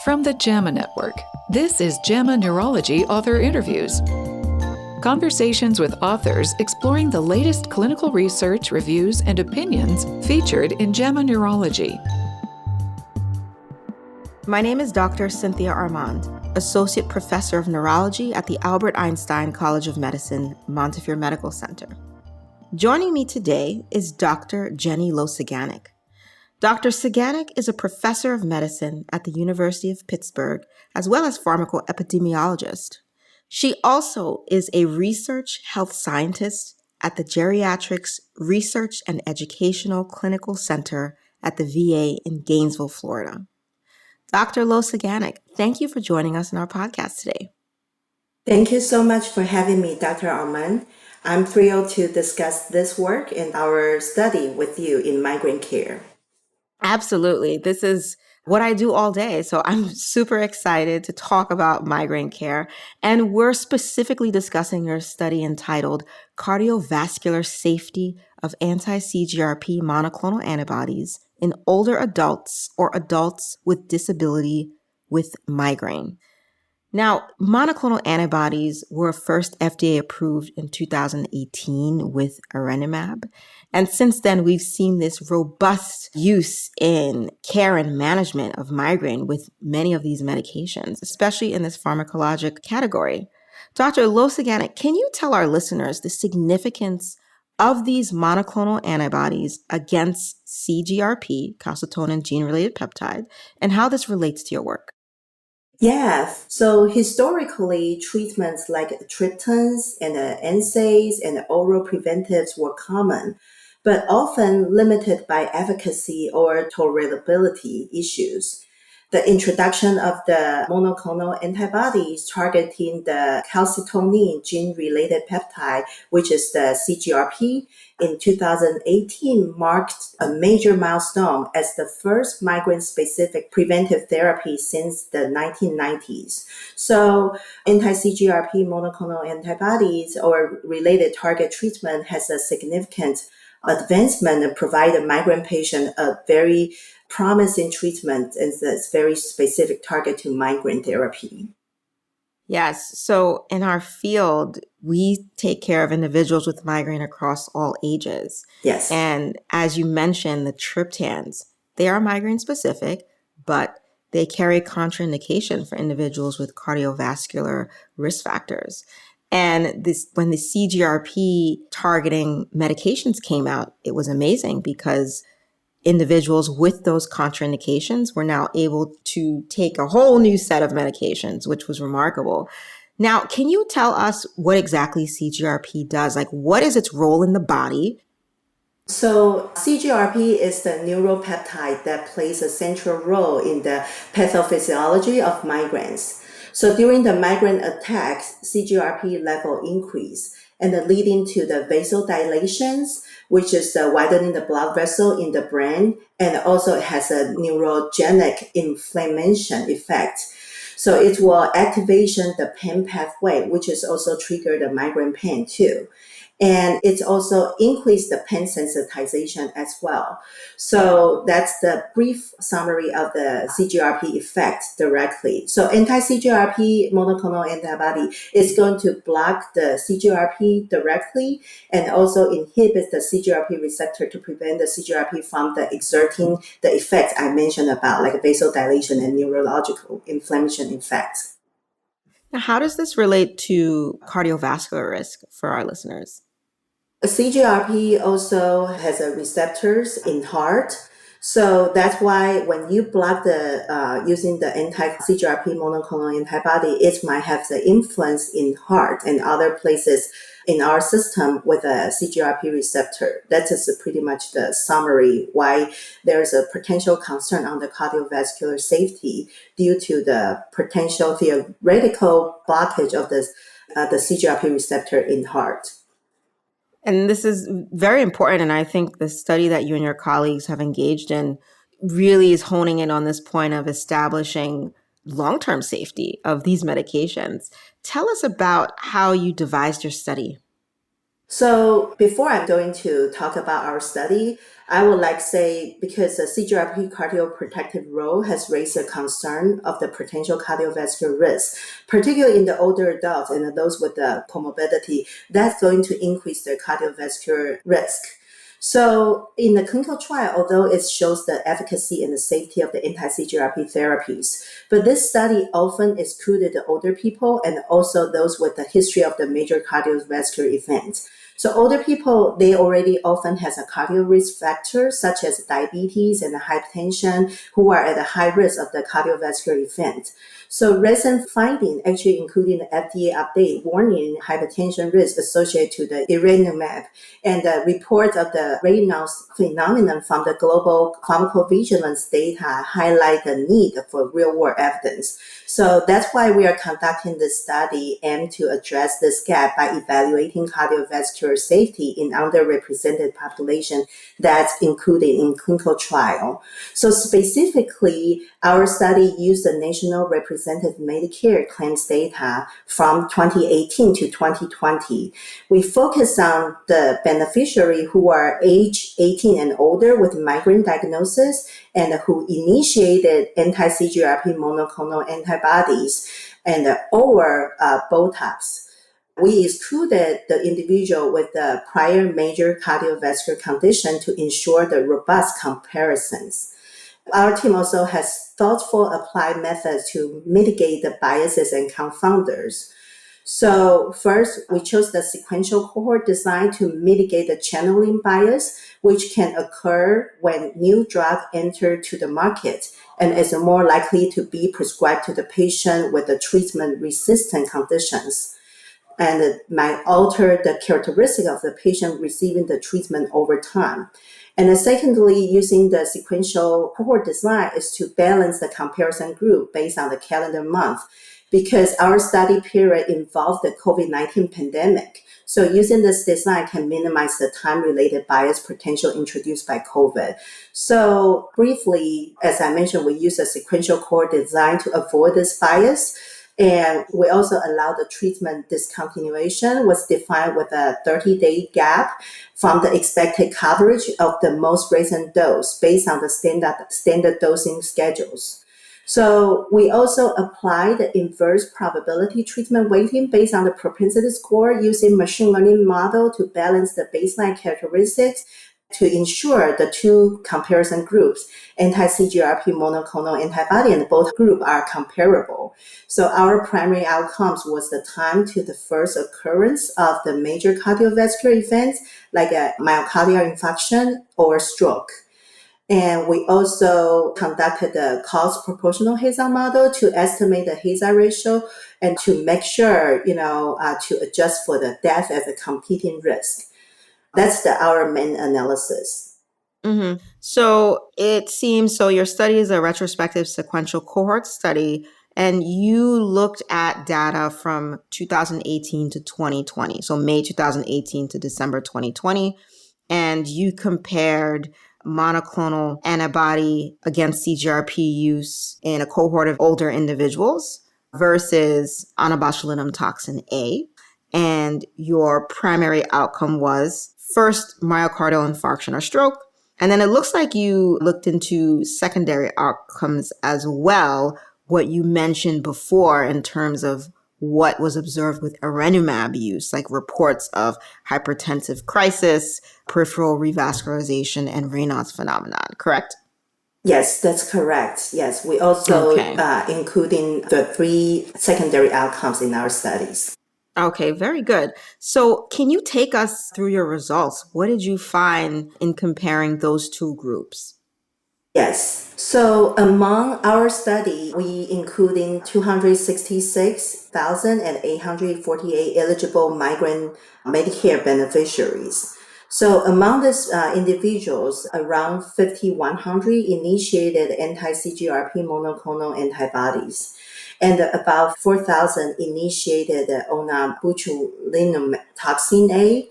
From the JAMA Network, this is JAMA Neurology Author Interviews. Conversations with authors exploring the latest clinical research, reviews, and opinions featured in JAMA Neurology. My name is Dr. Cynthia Armand, Associate Professor of Neurology at the Albert Einstein College of Medicine, Montefiore Medical Center. Joining me today is Dr. Jenny Lo-Ciganic. Dr. Ciganic is a professor of medicine at the University of Pittsburgh, as well as pharmacoepidemiologist. She also is a research health scientist at the Geriatrics Research and Educational Clinical Center at the VA in Gainesville, Florida. Dr. Lo-Ciganic, thank you for joining us in our podcast today. Thank you so much for having me, Dr. Armand. I'm thrilled to discuss this work and our study with you in migraine care. Absolutely. This is what I do all day. So I'm super excited to talk about migraine care. And we're specifically discussing your study entitled Cardiovascular Safety of Anti-CGRP Monoclonal Antibodies in Older Adults or Adults with Disability with Migraine. Now, monoclonal antibodies were first FDA approved in 2018 with arenimab. And since then, we've seen this robust use in care and management of migraine with many of these medications, especially in this pharmacologic category. Dr. Lo-Ciganic, can you tell our listeners the significance of these monoclonal antibodies against CGRP, calcitonin gene-related peptide, and how this relates to your work? Yeah, so historically, treatments like triptans and NSAIDs and oral preventives were common, but often limited by efficacy or tolerability issues. The introduction of the monoclonal antibodies targeting the calcitonin gene-related peptide, which is the CGRP, in 2018 marked a major milestone as the first migraine-specific preventive therapy since the 1990s. So anti-CGRP monoclonal antibodies or related target treatment has a significant advancement and provide a migraine patient a very promising treatment and it's very specific target to migraine therapy. Yes. So in our field, we take care of individuals with migraine across all ages. Yes. And as you mentioned, the triptans, they are migraine specific, but they carry contraindication for individuals with cardiovascular risk factors. And when the CGRP targeting medications came out, it was amazing because individuals with those contraindications were now able to take a whole new set of medications, which was remarkable. Now, can you tell us what exactly CGRP does? Like, what is its role in the body? So CGRP is the neuropeptide that plays a central role in the pathophysiology of migraines. So during the migraine attacks, CGRP level increase and leading to the vasodilations, which is widening the blood vessel in the brain, and also it has a neurogenic inflammation effect. So it will activation the pain pathway, which is also trigger the migraine pain too. And it's also increased the pain sensitization as well. So that's the brief summary of the CGRP effect directly. So anti-CGRP monoclonal antibody is going to block the CGRP directly and also inhibit the CGRP receptor to prevent the CGRP from the exerting the effects I mentioned about like vasodilation and neurological inflammation effects. Now, how does this relate to cardiovascular risk for our listeners? CGRP also has a receptors in heart. So that's why when you block the using the anti-CGRP monoclonal antibody, it might have the influence in heart and other places in our system with a CGRP receptor. That is pretty much the summary why there's a potential concern on the cardiovascular safety due to the potential theoretical blockage of the CGRP receptor in heart. And this is very important. And I think the study that you and your colleagues have engaged in really is honing in on this point of establishing long-term safety of these medications. Tell us about how you devised your study. So before I'm going to talk about our study, I would like to say because the CGRP cardioprotective role has raised a concern of the potential cardiovascular risk, particularly in the older adults and those with the comorbidity, that's going to increase their cardiovascular risk. So in the clinical trial, although it shows the efficacy and the safety of the anti-CGRP therapies, but this study often excluded the older people and also those with the history of the major cardiovascular events. So older people, they already often has a cardio risk factor such as diabetes and hypertension who are at a high risk of the cardiovascular event. So recent finding actually including the FDA update warning hypertension risk associated to the iranimab and the report of the Raynaud's phenomenon from the global pharmacovigilance data highlight the need for real-world evidence. So that's why we are conducting this study aimed to address this gap by evaluating cardiovascular safety in underrepresented population that's included in clinical trial. So specifically, our study used the National Representative Medicare claims data from 2018 to 2020. We focus on the beneficiary who are age 18 and older with migraine diagnosis and who initiated anti-CGRP monoclonal antibodies and or Botox. We excluded the individual with the prior major cardiovascular condition to ensure the robust comparisons. Our team also has thoughtful applied methods to mitigate the biases and confounders. So first, we chose the sequential cohort design to mitigate the channeling bias, which can occur when new drug enter to the market and is more likely to be prescribed to the patient with the treatment-resistant conditions and it might alter the characteristic of the patient receiving the treatment over time. And then secondly, using the sequential cohort design is to balance the comparison group based on the calendar month because our study period involved the COVID-19 pandemic. So using this design can minimize the time-related bias potential introduced by COVID. So briefly, as I mentioned, we use a sequential cohort design to avoid this bias. And we also allow the treatment discontinuation was defined with a 30-day gap from the expected coverage of the most recent dose based on the standard dosing schedules. So we also apply the inverse probability treatment weighting based on the propensity score using machine learning model to balance the baseline characteristics to ensure the two comparison groups, anti-CGRP monoclonal antibody and both groups are comparable. So our primary outcomes was the time to the first occurrence of the major cardiovascular events like a myocardial infarction or stroke. And we also conducted the cost proportional Hazard model to estimate the hazard ratio and to make sure, to adjust for the death as a competing risk. That's our main analysis. Mm-hmm. So it seems your study is a retrospective sequential cohort study, and you looked at data from 2018 to 2020, so May 2018 to December 2020, and you compared monoclonal antibody against CGRP use in a cohort of older individuals versus onabotulinum toxin A. And your primary outcome was first myocardial infarction or stroke. And then it looks like you looked into secondary outcomes as well, what you mentioned before in terms of what was observed with iranimab use, like reports of hypertensive crisis, peripheral revascularization, and Raynaud's phenomenon, correct? Yes, that's correct. Yes, we also including the 3 secondary outcomes in our studies. Okay, very good. So can you take us through your results? What did you find in comparing those two groups? Yes. So among our study, we including 266,848 eligible migrant Medicare beneficiaries. So among these individuals, around 5,100 initiated anti-CGRP monoclonal antibodies, and about 4,000 initiated onabotulinum toxin A,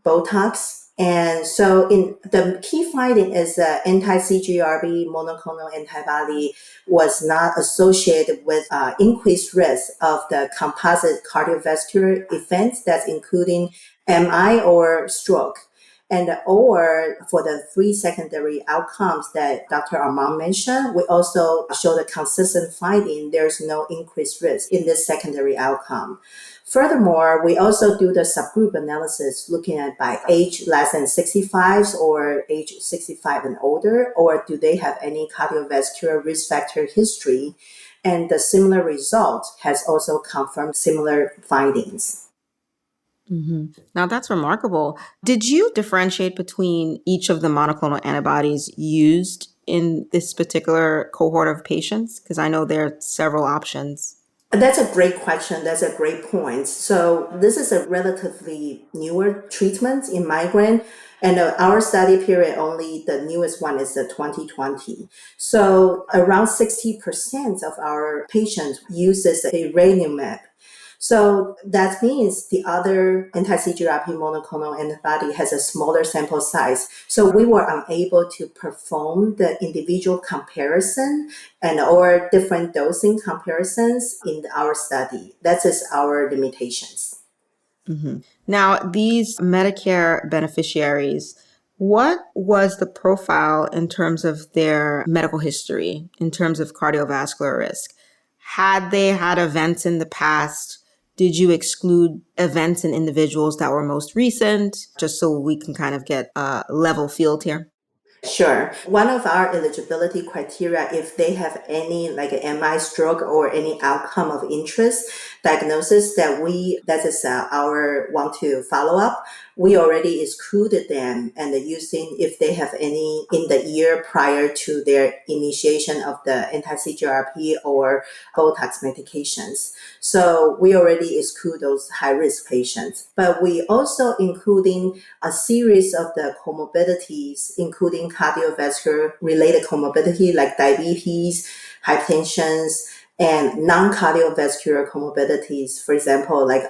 Botox. And so in the key finding is that anti-CGRP monoclonal antibody was not associated with increased risk of the composite cardiovascular events that's including MI or stroke. And or for the three secondary outcomes that Dr. Armand mentioned, we also showed a consistent finding. There's no increased risk in this secondary outcome. Furthermore, we also do the subgroup analysis looking at by age less than 65 or age 65 and older, or do they have any cardiovascular risk factor history? And the similar result has also confirmed similar findings. Now that's remarkable. Did you differentiate between each of the monoclonal antibodies used in this particular cohort of patients? Because I know there are several options. That's a great question. That's a great point. So this is a relatively newer treatment in migraine. And our study period, only the newest one is the 2020. So around 60% of our patients uses a Raniumab. So that means the other anti-CGRP monoclonal antibody has a smaller sample size. So we were unable to perform the individual comparison and or different dosing comparisons in our study. That is our limitations. Now, these Medicare beneficiaries, what was the profile in terms of their medical history, in terms of cardiovascular risk? Had they had events in the past? Did you exclude events in individuals that were most recent, just so we can kind of get a level field here? Sure. One of our eligibility criteria, if they have any like an MI stroke or any outcome of interest diagnosis that is our want to follow up, we already excluded them and using if they have any in the year prior to their initiation of the anti-CGRP or Botox medications. So we already exclude those high risk patients, but we also including a series of the comorbidities, including cardiovascular related comorbidity like diabetes, hypertension, and non-cardiovascular comorbidities. For example, like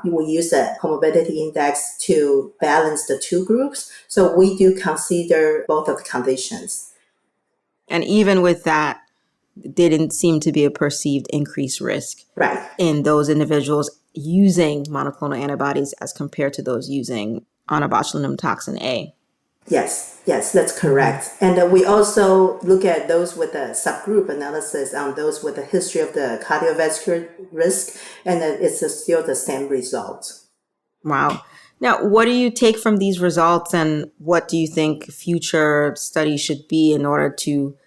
we use a comorbidity index to balance the two groups. So we do consider both of the conditions. And even with that, didn't seem to be a perceived increased risk in those individuals using monoclonal antibodies as compared to those using onabotulinum toxin A. Yes, that's correct. And we also look at those with a subgroup analysis on those with a history of the cardiovascular risk, and it's still the same result. Wow. Now, what do you take from these results, and what do you think future studies should be in order to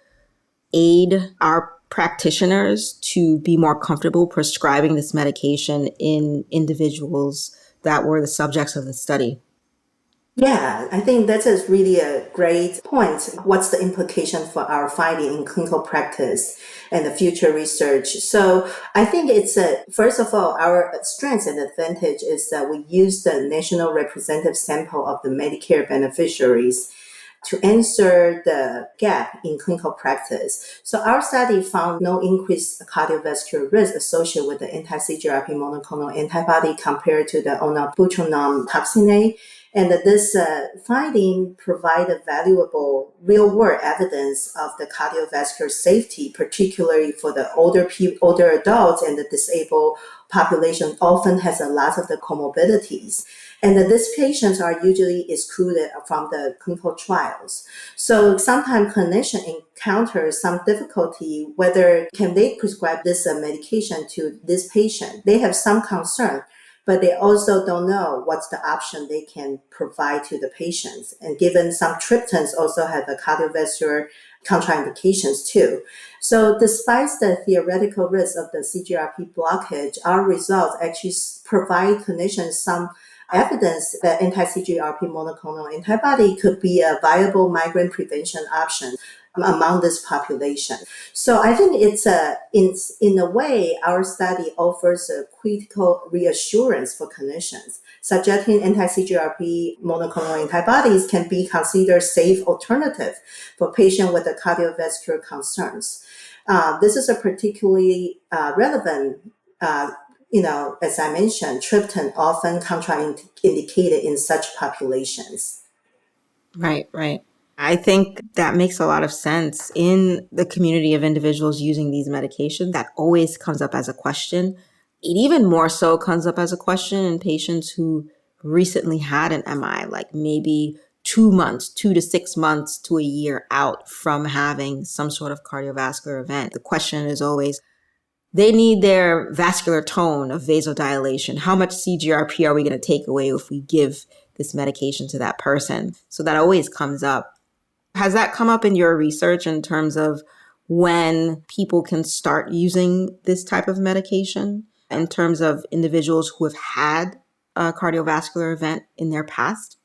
aid our practitioners to be more comfortable prescribing this medication in individuals that were the subjects of the study? Yeah, I think that is really a great point. What's the implication for our finding in clinical practice and the future research? So I think first of all, our strength and advantage is that we use the national representative sample of the Medicare beneficiaries to answer the gap in clinical practice. So our study found no increased cardiovascular risk associated with the anti-CGRP monoclonal antibody compared to the onabotulinum toxin A. And this finding provided valuable real-world evidence of the cardiovascular safety, particularly for the older adults and the disabled population often has a lot of the comorbidities. And these patients are usually excluded from the clinical trials. So sometimes clinicians encounter some difficulty whether can they prescribe this medication to this patient. They have some concern, but they also don't know what's the option they can provide to the patients. And given some triptans also have the cardiovascular contraindications too. So despite the theoretical risk of the CGRP blockage, our results actually provide clinicians some evidence that anti-CGRP monoclonal antibody could be a viable migraine prevention option among this population. So I think in a way, our study offers a critical reassurance for clinicians, suggesting anti-CGRP monoclonal antibodies can be considered safe alternative for patients with the cardiovascular concerns. This is a particularly relevant as I mentioned, triptan often contraindicated in such populations. Right. I think that makes a lot of sense. In the community of individuals using these medications, that always comes up as a question. It even more so comes up as a question in patients who recently had an MI, like maybe 2 months, 2 to 6 months to a year out from having some sort of cardiovascular event. The question is always, they need their vascular tone of vasodilation. How much CGRP are we going to take away if we give this medication to that person? So that always comes up. Has that come up in your research in terms of when people can start using this type of medication, in terms of individuals who have had a cardiovascular event in their past?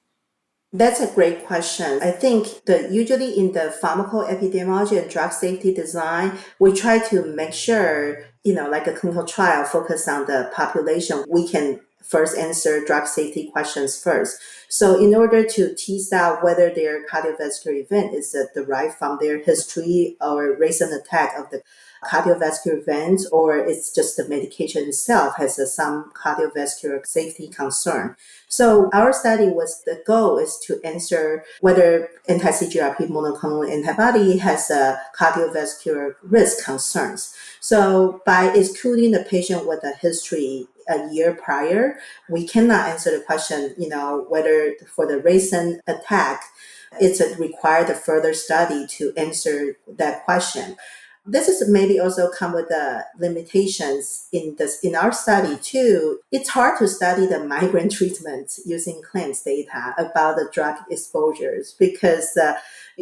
That's a great question. I think that usually in the pharmacoepidemiology and drug safety design, we try to make sure, like a clinical trial focus on the population, we can first answer drug safety questions first. So in order to tease out whether their cardiovascular event is derived from their history or recent attack of the cardiovascular event, or it's just the medication itself has some cardiovascular safety concern. So our study the goal is to answer whether anti-CGRP monoclonal antibody has a cardiovascular risk concerns. So by excluding the patient with a history a year prior, we cannot answer the question, whether for the recent attack, it's required a further study to answer that question. This is maybe also come with the limitations in our study too. It's hard to study the migraine treatment using claims data about the drug exposures because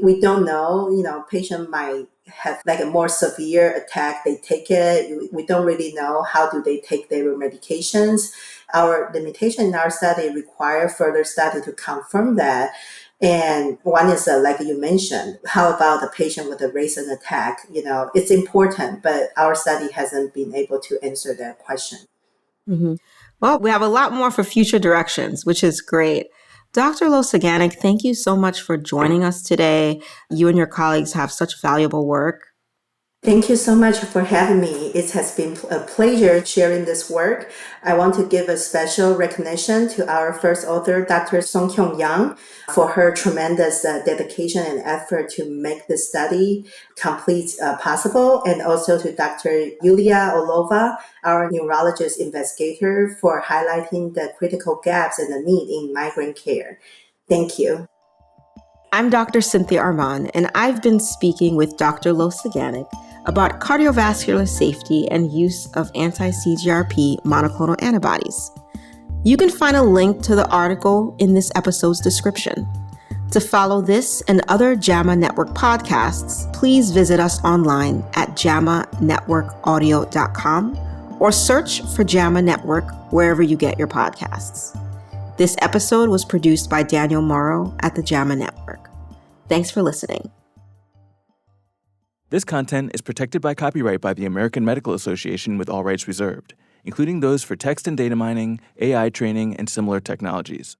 we don't know, patient might have like a more severe attack, they take it. We don't really know how do they take their medications. Our limitation in our study require further study to confirm that. And one is, like you mentioned, how about the patient with a recent attack? It's important, but our study hasn't been able to answer that question. Mm-hmm. Well, we have a lot more for future directions, which is great. Dr. Lo-Ciganic, thank you so much for joining us today. You and your colleagues have such valuable work. Thank you so much for having me. It has been a pleasure sharing this work. I want to give a special recognition to our first author, Dr. Song-Kyung Yang, for her tremendous dedication and effort to make this study complete possible, and also to Dr. Yulia Olova, our neurologist investigator, for highlighting the critical gaps and the need in migraine care. Thank you. I'm Dr. Cynthia Armand, and I've been speaking with Dr. Lo-Ciganic about cardiovascular safety and use of anti-CGRP monoclonal antibodies. You can find a link to the article in this episode's description. To follow this and other JAMA Network podcasts, please visit us online at jamanetworkaudio.com or search for JAMA Network wherever you get your podcasts. This episode was produced by Daniel Morrow at the JAMA Network. Thanks for listening. This content is protected by copyright by the American Medical Association with all rights reserved, including those for text and data mining, AI training, and similar technologies.